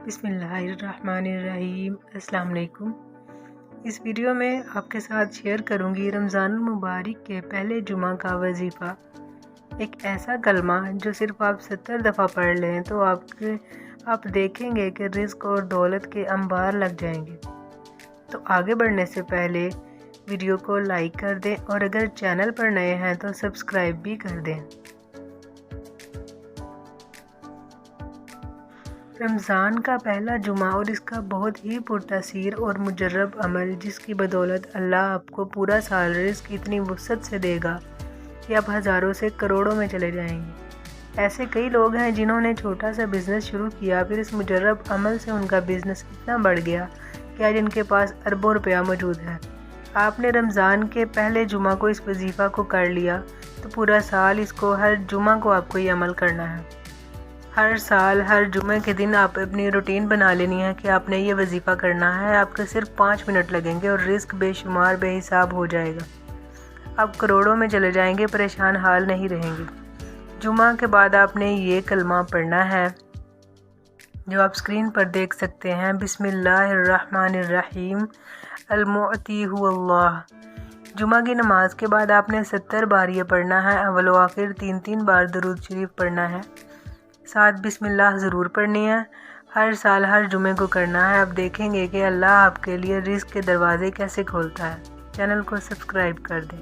بسم اللہ الرحمن الرحیم۔ السلام علیکم۔ اس ویڈیو میں آپ کے ساتھ شیئر کروں گی رمضان المبارک کے پہلے جمعہ کا وظیفہ، ایک ایسا کلمہ جو صرف آپ 70 دفعہ پڑھ لیں تو آپ دیکھیں گے کہ رزق اور دولت کے انبار لگ جائیں گے۔ تو آگے بڑھنے سے پہلے ویڈیو کو لائک کر دیں اور اگر چینل پر نئے ہیں تو سبسکرائب بھی کر دیں۔ رمضان کا پہلا جمعہ اور اس کا بہت ہی پرتاثیر اور مجرب عمل، جس کی بدولت اللہ آپ کو پورا سال رزق اتنی وسعت سے دے گا کہ آپ ہزاروں سے کروڑوں میں چلے جائیں گے۔ ایسے کئی لوگ ہیں جنہوں نے چھوٹا سا بزنس شروع کیا، پھر اس مجرب عمل سے ان کا بزنس اتنا بڑھ گیا کہ آج ان کے پاس اربوں روپیہ موجود ہے۔ آپ نے رمضان کے پہلے جمعہ کو اس وظیفہ کو کر لیا تو پورا سال اس کو ہر جمعہ کو آپ کو یہ عمل کرنا ہے۔ ہر سال ہر جمعے کے دن آپ اپنی روٹین بنا لینی ہے کہ آپ نے یہ وظیفہ کرنا ہے۔ آپ کے صرف 5 منٹ لگیں گے اور رزق بے شمار بے حساب ہو جائے گا۔ آپ کروڑوں میں چلے جائیں گے، پریشان حال نہیں رہیں گے۔ جمعہ کے بعد آپ نے یہ کلمہ پڑھنا ہے جو آپ اسکرین پر دیکھ سکتے ہیں، بسم اللہ الرحمن الرحیم، المعطی هو اللہ۔ جمعہ کی نماز کے بعد آپ نے 70 بار یہ پڑھنا ہے۔ اول و آخر 3 بار درود شریف پڑھنا ہے، ساتھ بسم اللہ ضرور پڑھنی ہے۔ ہر سال ہر جمعے کو کرنا ہے۔ آپ دیکھیں گے کہ اللہ آپ کے لیے رزق کے دروازے کیسے کھولتا ہے۔ چینل کو سبسکرائب کر دیں۔